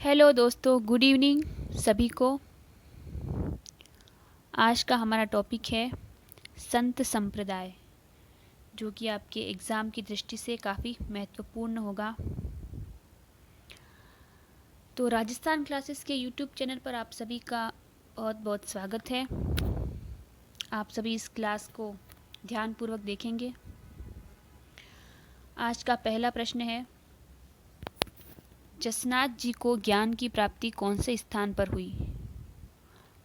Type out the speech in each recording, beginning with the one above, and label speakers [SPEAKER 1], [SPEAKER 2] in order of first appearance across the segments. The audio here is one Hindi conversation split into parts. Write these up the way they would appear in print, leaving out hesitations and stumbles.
[SPEAKER 1] हेलो दोस्तों, गुड इवनिंग सभी को। आज का हमारा टॉपिक है संत संप्रदाय, जो कि आपके एग्ज़ाम की दृष्टि से काफ़ी महत्वपूर्ण होगा। तो राजस्थान क्लासेस के यूट्यूब चैनल पर आप सभी का बहुत बहुत स्वागत है। आप सभी इस क्लास को ध्यानपूर्वक देखेंगे। आज का पहला प्रश्न है, जसनाथ जी को ज्ञान की प्राप्ति कौन से स्थान पर हुई?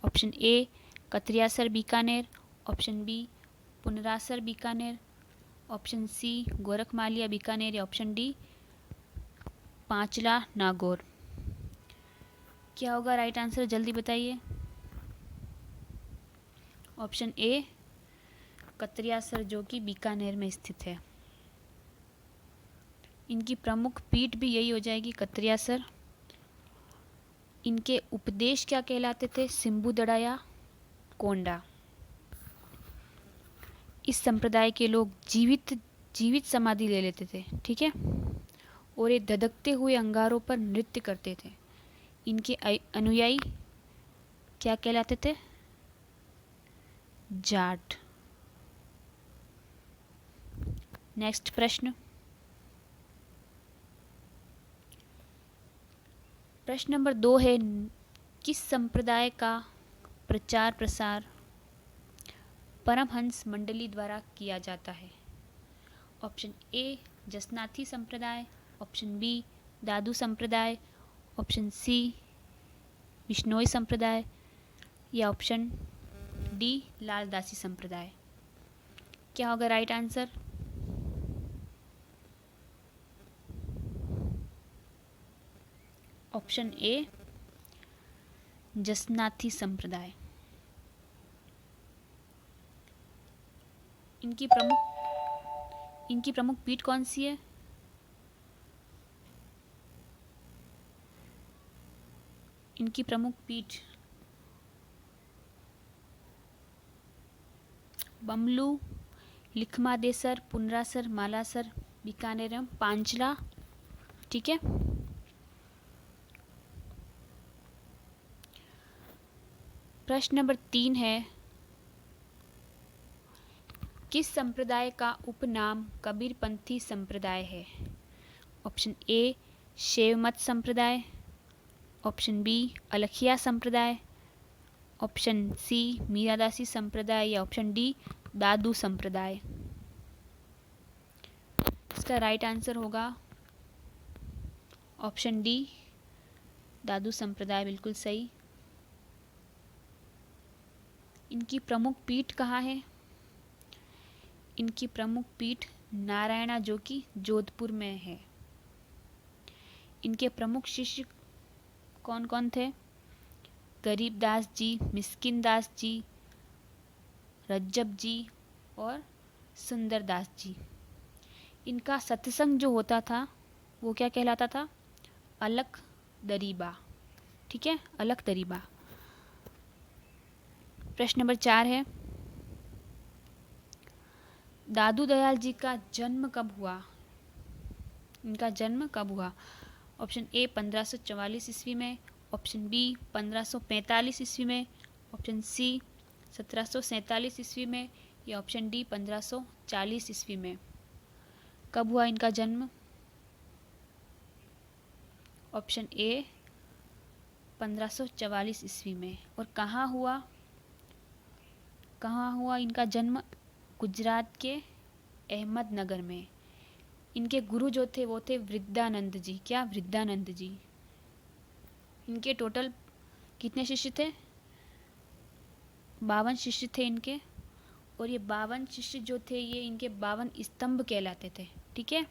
[SPEAKER 1] Option A Katariyasar Bikaner, option B Punrasar Bikaner, option C Gorakhmaliya Bikaner या ऑप्शन डी पांचला नागौर। क्या होगा राइट आंसर, जल्दी बताइए। ऑप्शन ए कतरियासर, जो कि बीकानेर में स्थित है। इनकी प्रमुख पीठ भी यही हो जाएगी, कतरियासर। इनके उपदेश क्या कहलाते थे? सिम्बुदड़ा या कोंडा। इस संप्रदाय के लोग जीवित समाधि ले लेते थे, ठीक है, और ये धधकते हुए अंगारों पर नृत्य करते थे। इनके अनुयायी क्या कहलाते थे? जाट। नेक्स्ट प्रश्न नंबर 2 है, किस संप्रदाय का प्रचार प्रसार परमहंस मंडली द्वारा किया जाता है? ऑप्शन ए जसनाथी संप्रदाय, ऑप्शन बी दादू संप्रदाय, ऑप्शन सी विश्नोई संप्रदाय या ऑप्शन डी लालदासी संप्रदाय। क्या होगा राइट आंसर? ऑप्शन ए जसनाथी संप्रदाय। इनकी प्रमुख पीठ कौन सी है? इनकी प्रमुख पीठ बमलू, लिखमादेसर, पुनरासर, मालासर, बीकानेर एवं पांचला, ठीक है। प्रश्न नंबर 3 है, किस संप्रदाय का उपनाम कबीरपंथी संप्रदाय है? ऑप्शन ए शैवमत संप्रदाय, ऑप्शन बी अलखिया संप्रदाय, ऑप्शन सी मीरादासी संप्रदाय या ऑप्शन डी दादू संप्रदाय। इसका राइट आंसर होगा ऑप्शन डी दादू संप्रदाय, बिल्कुल सही। इनकी प्रमुख पीठ कहाँ है? इनकी प्रमुख पीठ नारायणा, जो कि जोधपुर में है। इनके प्रमुख शिष्य कौन कौन थे? गरीबदास जी, मिस्किन दास जी, रज्जब जी और सुंदरदास जी। इनका सत्संग जो होता था वो क्या कहलाता था? अलख दरीबा, ठीक है, अलख दरीबा। प्रश्न नंबर 4 है, दादू दयाल जी का जन्म कब हुआ? इनका जन्म कब हुआ? ऑप्शन ए 1544 ईस्वी में, ऑप्शन बी 1545 ईस्वी में, ऑप्शन सी 1747 ईस्वी में या ऑप्शन डी 1540 ईस्वी में। कब हुआ इनका जन्म? ऑप्शन ए 1544 ईस्वी में। और कहाँ हुआ इनका जन्म? गुजरात के अहमदनगर में। इनके गुरु जो थे वो थे वृद्धानंद जी। क्या? वृद्धानंद जी। इनके टोटल कितने शिष्य थे? 52 शिष्य थे इनके। और ये 52 शिष्य जो थे ये इनके 52 स्तंभ कहलाते थे, ठीक है।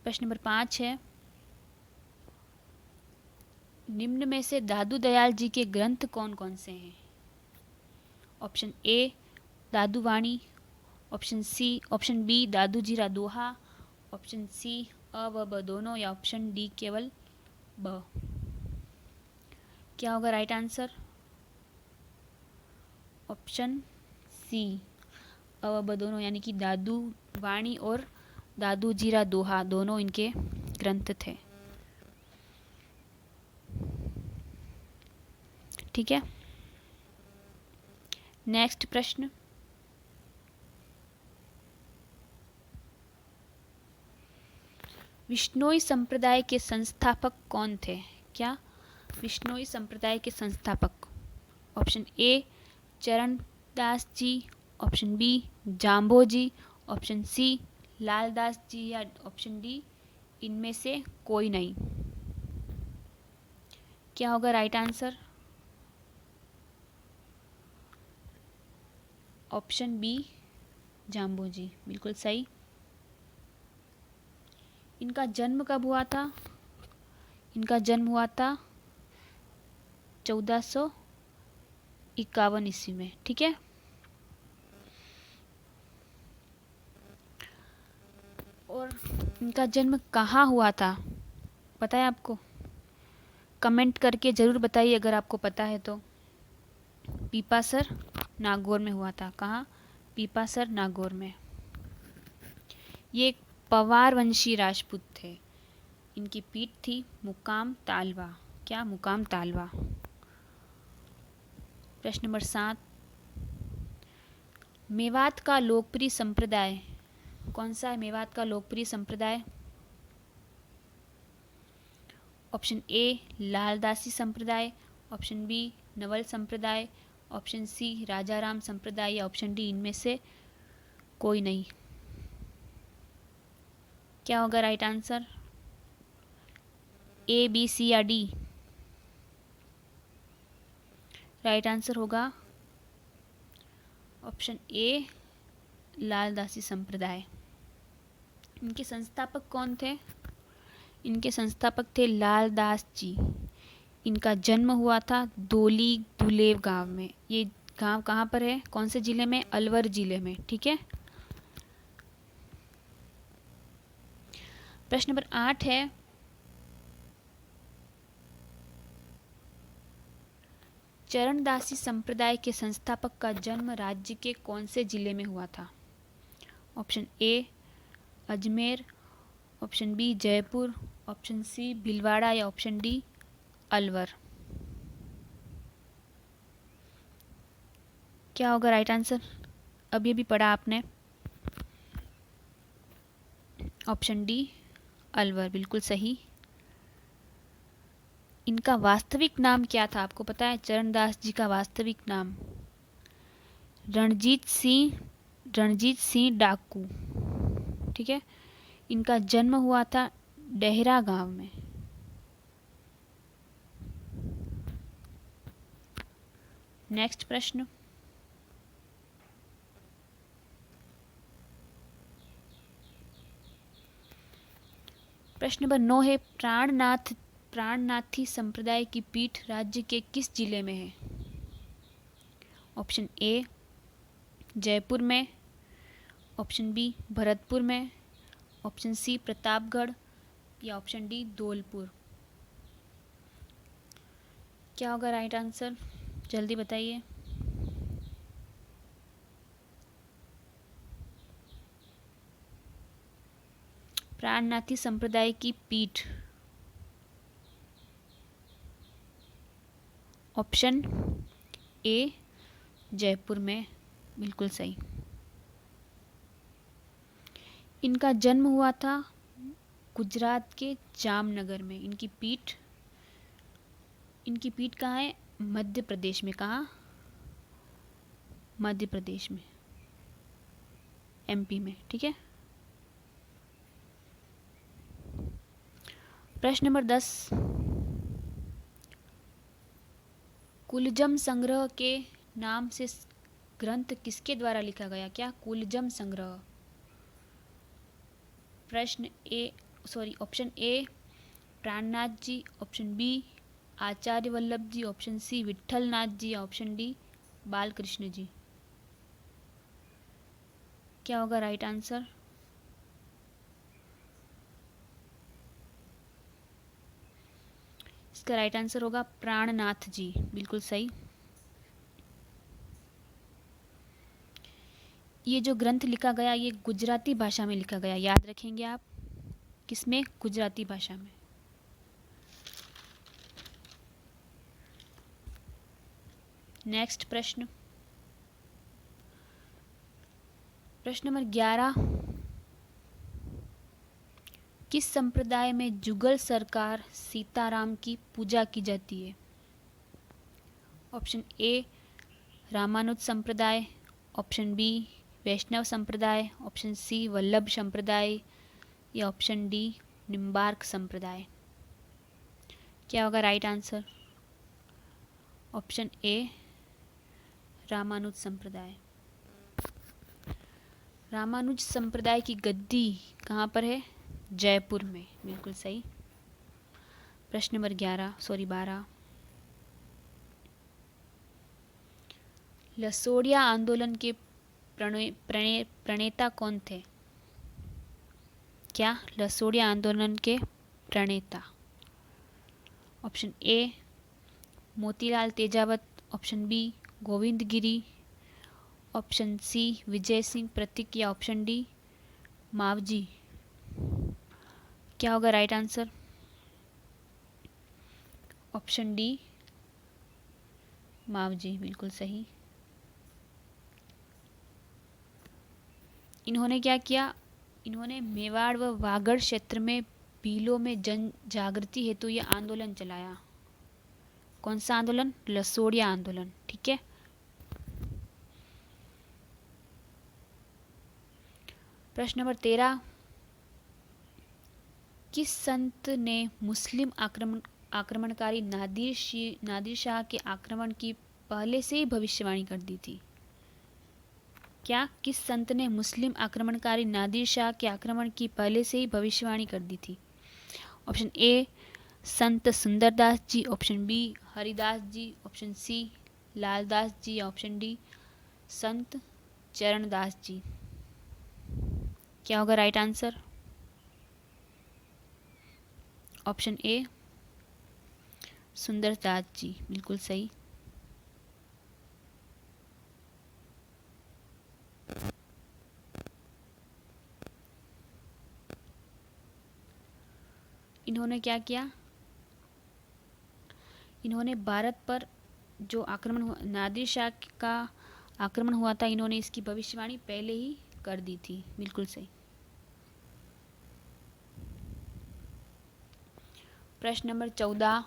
[SPEAKER 1] प्रश्न नंबर 5 है, निम्न में से दादू दयाल जी के ग्रंथ कौन कौन से हैं? Option A Dadu Vani, option B Dadu जीरा दोहा, ऑप्शन सी अ व ब दोनों या ऑप्शन डी केवल ब। क्या होगा राइट आंसर? ऑप्शन सी अ व ब दोनों, यानी कि दादू वाणी और दादू जीरा दोहा दोनों इनके ग्रंथ थे। ठीक है। नेक्स्ट प्रश्न, विश्नोई संप्रदाय के संस्थापक कौन थे? क्या विश्नोई संप्रदाय के संस्थापक? Option A Charandas ji, option B Jambo ji, option C Laldas ji, या ऑप्शन डी इनमें से कोई नहीं। क्या होगा right answer? Option B Jambo ji, बिल्कुल सही। इनका जन्म कब हुआ था? इनका जन्म हुआ था 1451 ईस्वी में, ठीक है। और इनका जन्म कहाँ हुआ था, पता है आपको? कमेंट करके ज़रूर बताइए अगर आपको पता है तो। पीपासर नागौर में हुआ था। कहाँ? पीपासर नागौर में। ये एक पवार वंशी राजपूत थे। इनकी पीठ थी मुकाम तालवा। क्या? मुकाम तालवा। प्रश्न नंबर 7, मेवात का लोकप्रिय संप्रदाय कौन सा है? मेवात का लोकप्रिय संप्रदाय? ऑप्शन ए लालदासी संप्रदाय, ऑप्शन बी नवल संप्रदाय, ऑप्शन सी राजाराम संप्रदाय, या ऑप्शन डी इनमें से कोई नहीं। क्या होगा राइट आंसर? ए, बी, सी या डी? राइट आंसर होगा ऑप्शन ए लालदासी संप्रदाय। इनके संस्थापक कौन थे? इनके संस्थापक थे लालदास जी। इनका जन्म हुआ था दोली दुलेव गांव में। ये गांव कहाँ पर है? कौन से जिले में? अलवर जिले में, ठीक है। प्रश्न नंबर 8 है, चरणदासी संप्रदाय के संस्थापक का जन्म राज्य के कौन से जिले में हुआ था? Option A Ajmer, option B Jaipur, option C Bhilwara, या ऑप्शन डी अलवर। क्या होगा राइट आंसर? अभी अभी पढ़ा आपने। ऑप्शन डी अलवर, बिल्कुल सही। इनका वास्तविक नाम क्या था, आपको पता है? चरणदास जी का वास्तविक नाम रणजीत सिंह डाकू, ठीक है। इनका जन्म हुआ था डेहरा गांव में। नेक्स्ट प्रश्न, प्रश्न नंबर 9 है, प्राणनाथी संप्रदाय की पीठ राज्य के किस जिले में है? ऑप्शन ए जयपुर में, ऑप्शन बी भरतपुर में, ऑप्शन सी प्रतापगढ़, या ऑप्शन डी धौलपुर। क्या होगा राइट आंसर? जल्दी बताइए। प्राणनाथी संप्रदाय की पीठ, ऑप्शन ए जयपुर में, बिल्कुल सही। इनका जन्म हुआ था गुजरात के जामनगर में। इनकी पीठ कहाँ है? मध्य प्रदेश में। कहाँ? मध्य प्रदेश में, एमपी में, ठीक है। प्रश्न नंबर 10, कुलजम संग्रह के नाम से ग्रंथ किसके द्वारा लिखा गया? क्या? Kuljam Sangrah. Option A Prannath ji, option B Acharya Vallabh ji, option C Vitthalnath ji, या ऑप्शन डी बालकृष्ण जी। क्या होगा राइट आंसर? इसका राइट आंसर होगा प्राणनाथ जी, बिल्कुल सही। ये जो ग्रंथ लिखा गया ये गुजराती भाषा में लिखा गया, याद रखेंगे आप। किसमें? गुजराती भाषा में। नेक्स्ट प्रश्न, प्रश्न नंबर 11, किस संप्रदाय में जुगल सरकार सीताराम की पूजा की जाती है? ऑप्शन ए रामानुज संप्रदाय, ऑप्शन बी वैष्णव संप्रदाय, ऑप्शन सी वल्लभ संप्रदाय या ऑप्शन डी निम्बार्क संप्रदाय। क्या होगा right answer? Option A Ramanuja संप्रदाय। रामानुज संप्रदाय की गद्दी कहाँ पर है? जयपुर में, बिल्कुल सही। प्रश्न नंबर 12, लसोड़िया आंदोलन के प्रणेता कौन थे? क्या? लसोड़िया आंदोलन के प्रणेता। Option A Motilal Tejawat, option B Govind Giri, option C Vijay Singh Prateek या ऑप्शन डी मावजी। क्या होगा right answer? Option D Mavji, बिल्कुल सही। इन्होंने क्या किया? इन्होंने मेवाड़ व वागड़ क्षेत्र में भीलों में जन जागृति हेतु यह आंदोलन चलाया। कौन सा आंदोलन? लसोड़िया आंदोलन, ठीक है। प्रश्न नंबर 13, किस संत ने मुस्लिम आक्रमणकारी नादिर शाह के आक्रमण की पहले से ही भविष्यवाणी कर दी थी? क्या? किस संत ने मुस्लिम आक्रमणकारी नादिर शाह के आक्रमण की पहले से ही भविष्यवाणी कर दी थी? Option A Sant Sundardas ji, option B Haridas ji, option C Laldas ji या ऑप्शन डी संत चरणदास जी। क्या होगा right answer? Option A Sundardas ji, बिल्कुल सही। इन्होंने क्या किया? इन्होंने भारत पर जो आक्रमण हुआ, नादिर शाह का आक्रमण हुआ था, इन्होंने इसकी भविष्यवाणी पहले ही कर दी थी, बिल्कुल सही। प्रश्न नंबर 14,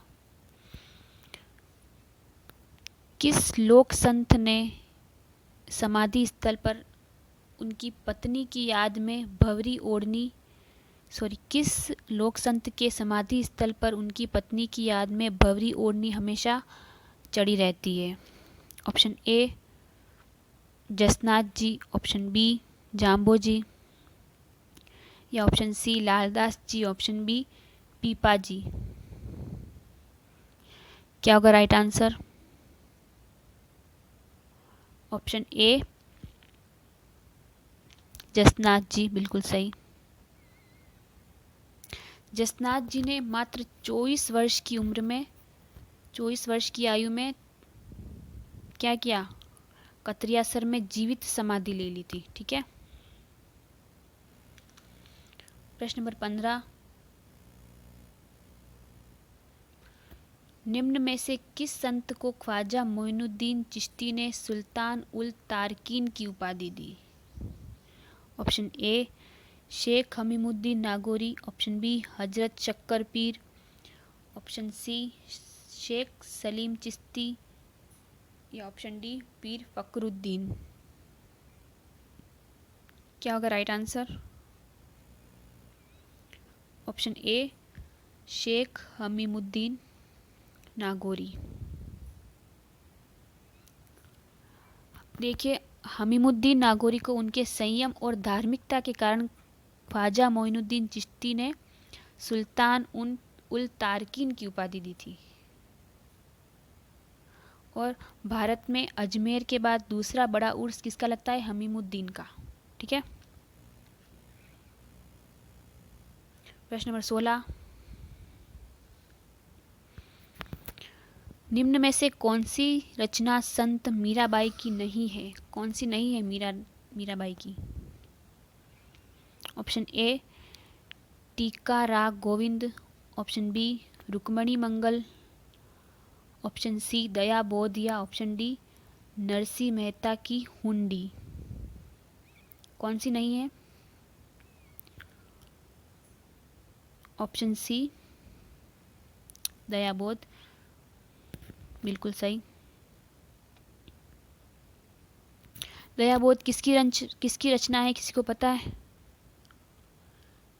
[SPEAKER 1] किस लोक संत ने समाधि स्थल पर उनकी पत्नी की याद में भंवरी ओढ़नी किस लोक संत के समाधि स्थल पर उनकी पत्नी की याद में भंवरी ओढ़नी हमेशा चढ़ी रहती है? Option A Jasnath ji, option B Jambo ji या option C Laldas ji, option B Pipa ji. क्या होगा right answer? Option A Jasnath ji, बिल्कुल सही। जसनाथ जी ने मात्र 24 वर्ष की उम्र में, 24 वर्ष की आयु में क्या किया? कतरियासर में जीवित समाधि ले ली थी, ठीक है। प्रश्न नंबर 15, निम्न में से किस संत को ख्वाजा मोइनुद्दीन चिश्ती ने सुल्तान उल तारकीन की उपाधि दी? Option A Sheikh Hamimuddin Nagauri, option B Hazrat Shakkar Pir, option C Sheikh Salim Chishti या ऑप्शन डी पीर फकरुद्दीन। क्या होगा right answer? Option A Sheikh Hamimuddin Nagauri. देखिए, हमीमुद्दीन नागौरी को उनके संयम और धार्मिकता के कारण ख्वाजा मोइनुद्दीन चिश्ती ने सुल्तान उल तारकीन की उपाधि दी थी। और भारत में अजमेर के बाद दूसरा बड़ा उर्स किसका लगता है? हमीमुद्दीन का, ठीक है। प्रश्न नंबर 16, निम्न में से कौन सी रचना संत मीराबाई की नहीं है? कौन सी नहीं है मीराबाई की? ऑप्शन ए टीका राग गोविंद, ऑप्शन बी रुक्मणी मंगल, ऑप्शन सी दया बोध या ऑप्शन डी नरसिंह मेहता की हुंडी। कौन सी नहीं है? ऑप्शन सी दयाबोध, बिल्कुल सही। दयाबोध किसकी रचना है, किसी को पता है?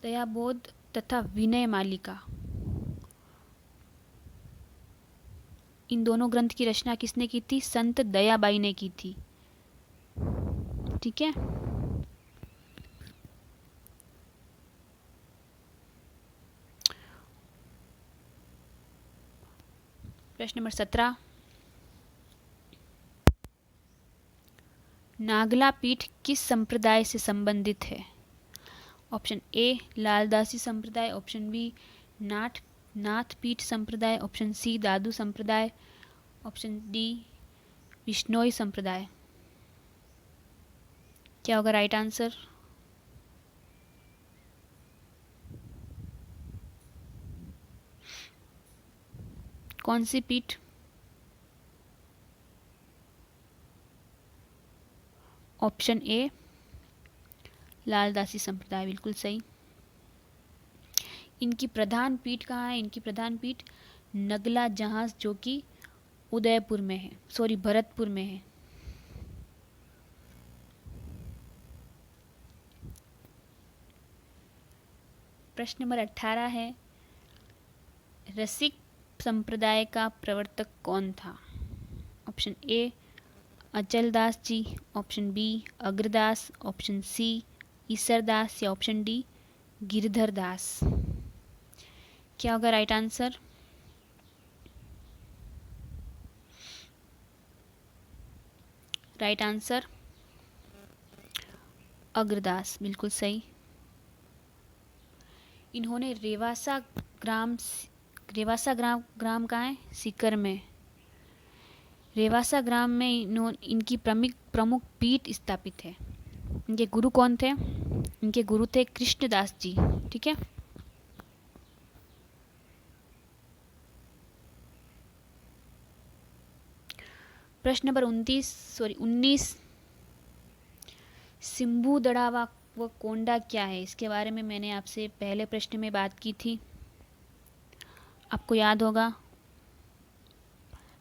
[SPEAKER 1] दयाबोध तथा विनय मालिका, इन दोनों ग्रंथ की रचना किसने की थी? संत दयाबाई ने की थी। ठीक है। प्रश्न नंबर 17, नागला पीठ किस संप्रदाय से संबंधित है? ऑप्शन ए लालदासी संप्रदाय, ऑप्शन बी नाथ पीठ संप्रदाय, ऑप्शन सी दादू संप्रदाय, ऑप्शन डी विश्नोई संप्रदाय। क्या होगा राइट आंसर? कौन सी पीठ? ऑप्शन ए लालदासी संप्रदाय, बिल्कुल सही। इनकी प्रधान पीठ कहाँ है? इनकी प्रधान पीठ नगला जहाज, जो कि उदयपुर में है, सॉरी भरतपुर में है। प्रश्न नंबर 18 है, रसिक संप्रदाय का प्रवर्तक कौन था? Option A Achaldas ji, option B Agradas, option C Isardas या ऑप्शन डी गिरधर दास। क्या होगा right answer? Right answer Agradas, बिल्कुल सही। इन्होंने रेवासा ग्राम कहाँ है? सीकर में। रेवासा ग्राम में इनकी प्रमुख पीठ स्थापित है। इनके गुरु कौन थे? इनके गुरु थे कृष्णदास जी। ठीक है। प्रश्न नंबर 19, सिम्बू दड़ावा व कोंडा क्या है? इसके बारे में मैंने आपसे पहले प्रश्न में बात की थी, आपको याद होगा।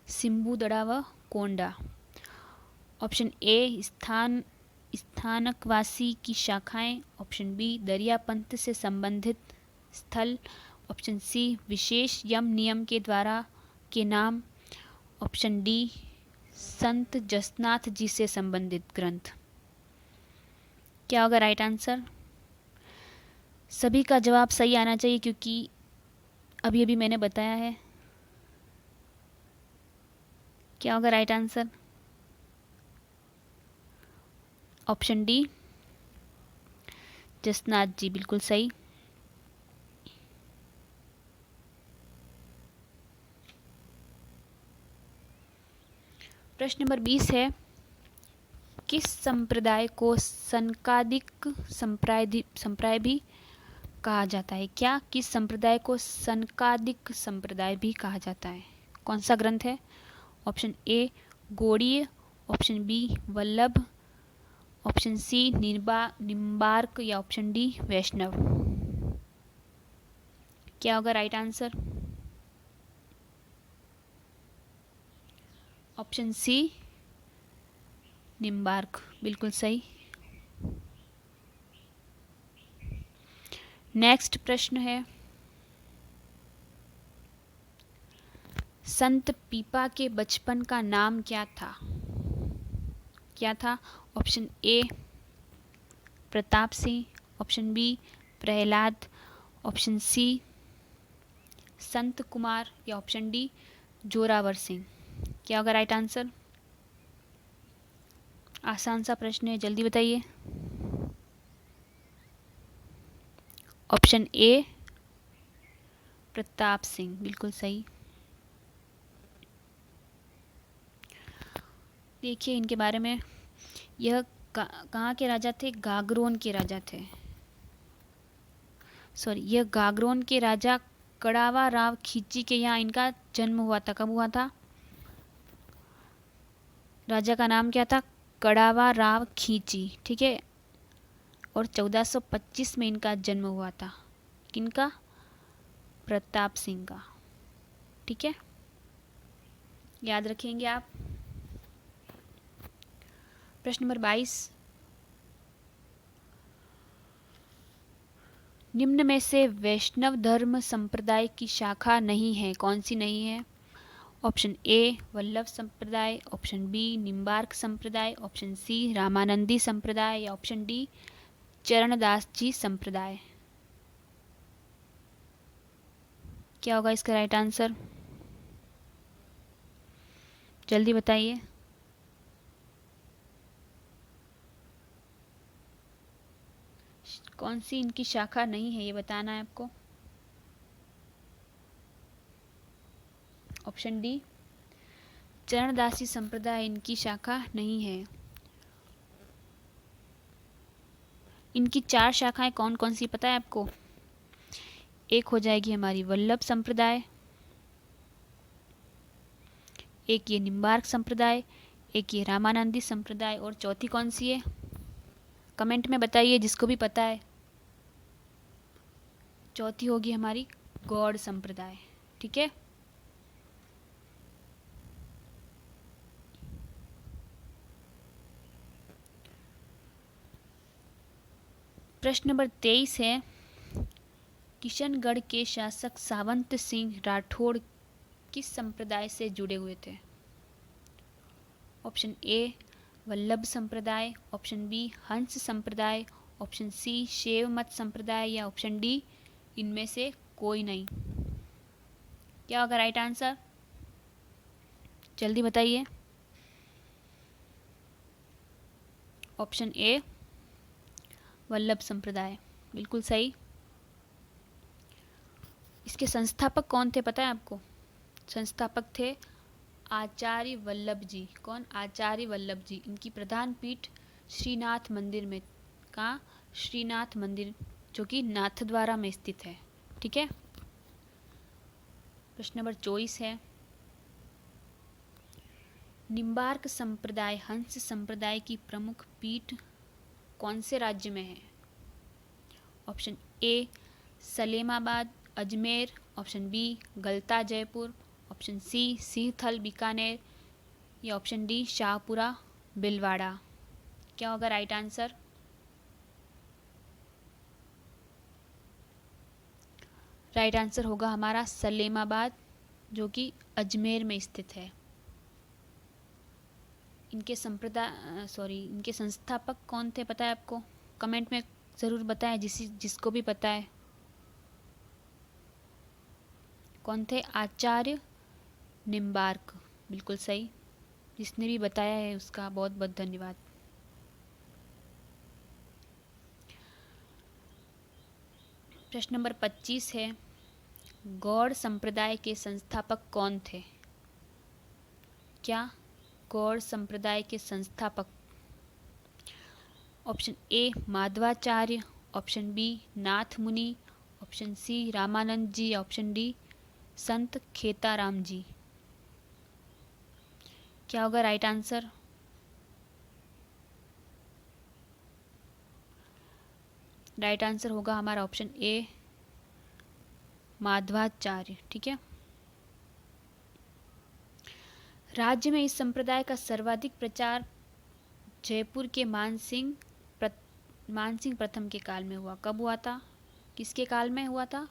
[SPEAKER 1] सिम्बू दड़ा व कोंडा। ऑप्शन ए स्थानकवासी की शाखाएं, ऑप्शन बी दरियापंथ से संबंधित स्थल, ऑप्शन सी विशेष यम नियम के द्वारा के नाम, ऑप्शन डी संत जसनाथ जी से संबंधित ग्रंथ। क्या होगा राइट आंसर? सभी का जवाब सही आना चाहिए, क्योंकि अभी अभी मैंने बताया है। क्या होगा right answer? Option D Jasnath ji, बिल्कुल सही। प्रश्न नंबर 20 है, किस संप्रदाय को सनकादिक संप्रदाय भी कहा जाता है? क्या किस संप्रदाय को सनकादिक संप्रदाय भी कहा जाता है? कौन सा ग्रंथ है? Option A Gaudiya, option B Vallabh, option C Nimbarka या ऑप्शन डी वैष्णव। क्या होगा right answer? Option C Nimbarka, बिल्कुल सही। नेक्स्ट प्रश्न है, संत पीपा के बचपन का नाम क्या था? क्या था? Option A Pratap Singh, option B Prahlad, option C Sant Kumar या ऑप्शन डी जोरावर सिंह। क्या होगा राइट आंसर? आसान सा प्रश्न है, जल्दी बताइए। ऑप्शन ए प्रताप सिंह, बिल्कुल सही। देखिए इनके बारे में, यह कहाँ के राजा थे? गागरोन के राजा थे। सॉरी, यह गागरोन के राजा कड़ावा राव खिची के यहाँ इनका जन्म हुआ था। कब हुआ था? राजा का नाम क्या था? कड़ावा राव खींची, ठीक है। और 1425 में इनका जन्म हुआ था। किनका? प्रताप सिंह का, ठीक है, याद रखेंगे आप। प्रश्न नंबर 22, निम्न में से वैष्णव धर्म संप्रदाय की शाखा नहीं है, कौन सी नहीं है? ऑप्शन ए वल्लभ संप्रदाय, ऑप्शन बी निम्बार्क संप्रदाय, ऑप्शन सी रामानंदी संप्रदाय, या ऑप्शन डी चरणदास जी संप्रदाय। क्या होगा इसका राइट आंसर? जल्दी बताइए। कौन सी इनकी शाखा नहीं है, ये बताना है आपको। ऑप्शन डी चरणदासी संप्रदाय इनकी शाखा नहीं है। इनकी 4 शाखाएं कौन कौन सी पता है आपको? एक हो जाएगी हमारी वल्लभ संप्रदाय, एक ये निम्बार्क संप्रदाय, एक ये रामानंदी संप्रदाय, और चौथी कौन सी है? कमेंट में बताइए जिसको भी पता है। चौथी होगी हमारी गौड़ संप्रदाय, ठीक है। प्रश्न नंबर 23 है, किशनगढ़ के शासक सावंत सिंह राठौड़ किस संप्रदाय से जुड़े हुए थे? ऑप्शन ए वल्लभ संप्रदाय, ऑप्शन बी हंस संप्रदाय, ऑप्शन सी शैव मत संप्रदाय, या ऑप्शन डी इनमें से कोई नहीं। क्या होगा राइट आंसर? जल्दी बताइए। ऑप्शन ए वल्लभ संप्रदाय, बिल्कुल सही। इसके संस्थापक कौन थे पता है आपको? संस्थापक थे आचार्य वल्लभ जी। कौन? आचार्य वल्लभ जी। इनकी प्रधान पीठ श्रीनाथ मंदिर में, कहाँ? श्रीनाथ मंदिर, जो कि नाथद्वारा में स्थित है, ठीक है। प्रश्न नंबर 24 है, निम्बार्क संप्रदाय हंस संप्रदाय की प्रमुख पीठ कौन से राज्य में है? Option A Salemabad Ajmer, option B Galta Jaipur, option C Sirthal Bikaner, या ऑप्शन डी शाहपुरा बिलवाड़ा। क्या होगा राइट आंसर? राइट आंसर होगा हमारा सलेमाबाद, जो कि अजमेर में स्थित है। इनके इनके संस्थापक कौन थे पता है आपको? कमेंट में ज़रूर बताएं जिसको भी पता है। कौन थे? आचार्य निम्बार्क, बिल्कुल सही। जिसने भी बताया है उसका बहुत बहुत धन्यवाद। प्रश्न नंबर 25 है, गौड़ संप्रदाय के संस्थापक कौन थे? क्या? गौड़ संप्रदाय के संस्थापक। Option A Madhvacharya, option B Nath Muni, option C Ramanand ji, option D Sant Khetaram जी। क्या होगा राइट आंसर? राइट आंसर होगा हमारा ऑप्शन ए माधवाचार्य, ठीक है। राज्य में इस संप्रदाय का सर्वाधिक प्रचार जयपुर के मानसिंह प्रथम के काल में हुआ। कब हुआ था? किसके काल में हुआ था?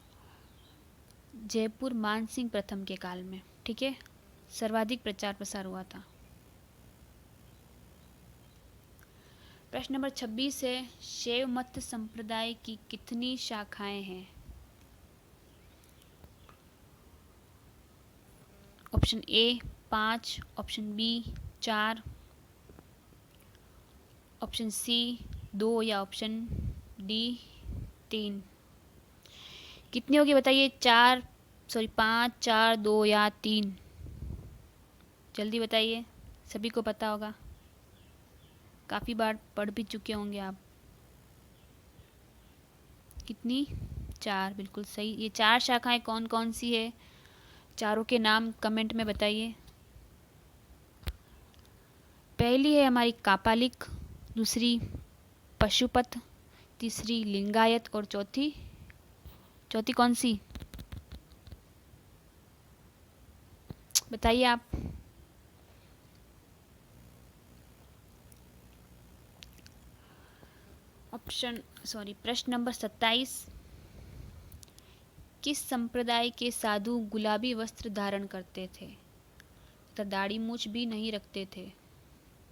[SPEAKER 1] जयपुर मानसिंह प्रथम के काल में, ठीक है। सर्वाधिक प्रचार प्रसार हुआ था। प्रश्न नंबर 26 है, शैव मत संप्रदाय की कितनी शाखाएं हैं? Option A 5, option B 4, option C 2, या ऑप्शन डी 3। कितनी होगी बताइए? 5, 4, 2 या 3? जल्दी बताइए, सभी को पता होगा, काफ़ी बार पढ़ भी चुके होंगे आप। कितनी? 4, बिल्कुल सही। ये 4 शाखाएं कौन कौन सी है? चारों के नाम कमेंट में बताइए। पहली है हमारी कापालिक, दूसरी पशुपत, तीसरी लिंगायत और चौथी कौन सी बताइए आप। प्रश्न नंबर 27, किस संप्रदाय के साधु गुलाबी वस्त्र धारण करते थे तथा दाढ़ी मूछ भी नहीं रखते थे?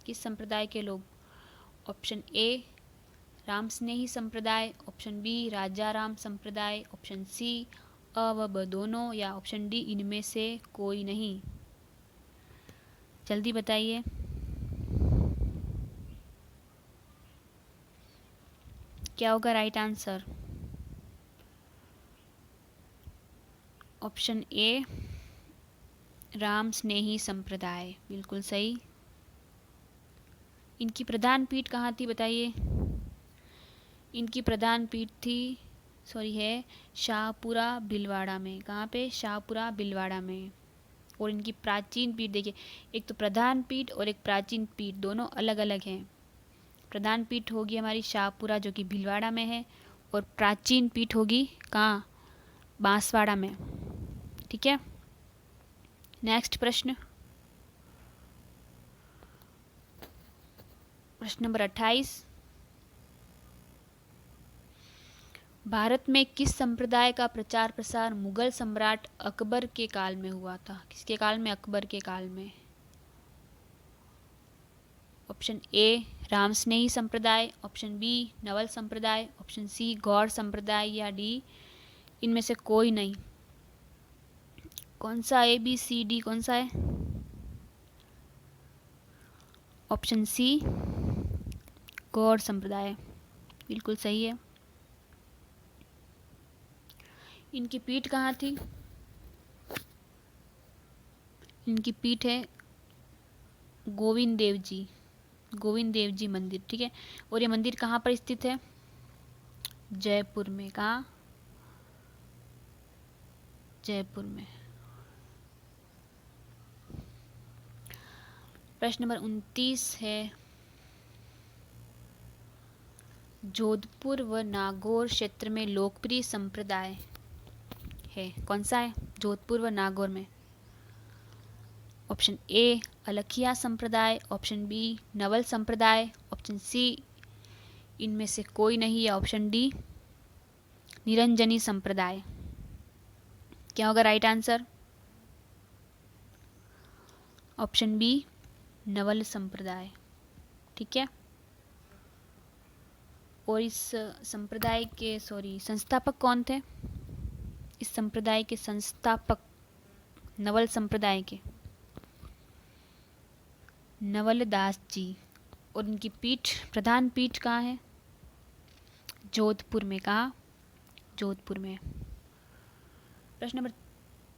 [SPEAKER 1] किस संप्रदाय के लोग? ऑप्शन ए राम स्नेही संप्रदाय, ऑप्शन बी राजा राम संप्रदाय, ऑप्शन सी अ व ब दोनों, या ऑप्शन डी इनमें से कोई नहीं। जल्दी बताइए। क्या होगा right answer? Option A Ram Snehi संप्रदाय, बिल्कुल सही। इनकी प्रधान पीठ कहाँ थी बताइए? इनकी प्रधान पीठ थी है शाहपुरा भीलवाड़ा में। कहाँ पे? शाहपुरा भीलवाड़ा में। और इनकी प्राचीन पीठ देखिए, एक तो प्रधान पीठ और एक प्राचीन पीठ, दोनों अलग अलग हैं। प्रधान पीठ होगी हमारी शाहपुरा जो कि भीलवाड़ा में है, और प्राचीन पीठ होगी कहाँ? बांसवाड़ा में। ठीक है, नेक्स्ट प्रश्न नंबर 28, भारत में किस संप्रदाय का प्रचार प्रसार मुगल सम्राट अकबर के काल में हुआ था? किसके काल में? अकबर के काल में। ऑप्शन ए राम स्नेही संप्रदाय, ऑप्शन बी नवल संप्रदाय, ऑप्शन सी गौड़ संप्रदाय, या डी इनमें से कोई नहीं। कौन सा? ए बी सी डी कौन सा है? ऑप्शन सी गौड़ संप्रदाय, बिल्कुल सही है। इनकी पीठ कहाँ थी? इनकी पीठ है गोविंद देव जी मंदिर। ठीक है, और ये मंदिर कहाँ पर स्थित है? जयपुर में। कहाँ? जयपुर में। प्रश्न नंबर 29 है, जोधपुर व नागौर क्षेत्र में लोकप्रिय संप्रदाय है, कौन सा है? जोधपुर व नागौर में। ऑप्शन ए अलखिया संप्रदाय, ऑप्शन बी नवल संप्रदाय, ऑप्शन सी इनमें से कोई नहीं, या ऑप्शन डी निरंजनी संप्रदाय। क्या होगा right answer? Option B Naval संप्रदाय। ठीक है, और इस संप्रदाय के संस्थापक कौन थे? इस संप्रदाय के संस्थापक नवल संप्रदाय के नवल दास जी। और इनकी प्रधान पीठ कहाँ है? जोधपुर में। कहाँ? जोधपुर में। प्रश्न नंबर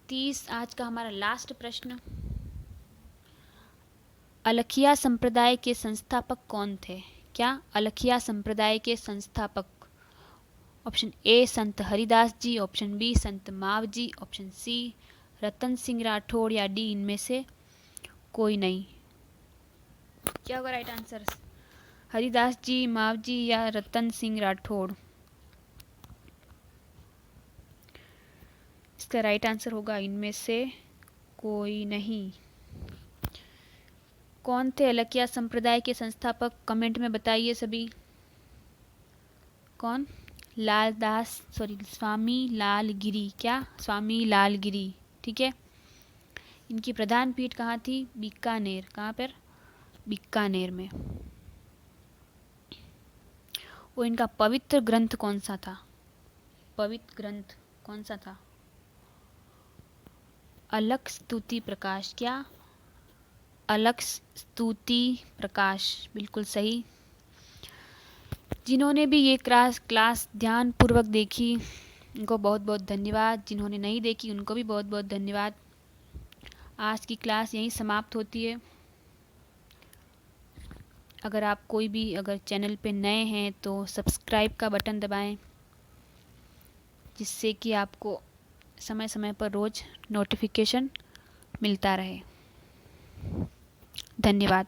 [SPEAKER 1] 30 आज का हमारा लास्ट प्रश्न, अलखिया संप्रदाय के संस्थापक कौन थे? क्या? अलखिया संप्रदाय के संस्थापक। Option A Sant Haridas ji, option B संत माव जी, ऑप्शन सी रतन सिंह राठौड़, या डी इनमें से कोई नहीं। क्या होगा राइट आंसर? हरिदास जी, माव जी, या रतन सिंह राठौड़। इसका राइट आंसर होगा इनमें से कोई नहीं। कौन थे अलखिया संप्रदाय के संस्थापक? कमेंट में बताइए सभी। कौन? स्वामी लालगिरी। क्या? स्वामी लालगिरी। ठीक है, इनकी प्रधान पीठ कहाँ थी? बीकानेर। कहाँ पर? बीकानेर में। और इनका पवित्र ग्रंथ कौन सा था? पवित्र ग्रंथ कौन सा था? अलख स्तुति प्रकाश। क्या? अलख स्तुति प्रकाश, बिल्कुल सही। जिन्होंने भी ये क्लास ध्यान पूर्वक देखी उनको बहुत बहुत धन्यवाद, जिन्होंने नहीं देखी उनको भी बहुत बहुत धन्यवाद। आज की क्लास यहीं समाप्त होती है। अगर आप कोई भी अगर चैनल पे नए हैं तो सब्सक्राइब का बटन दबाएं, जिससे कि आपको समय समय पर रोज़ नोटिफिकेशन मिलता रहे। धन्यवाद।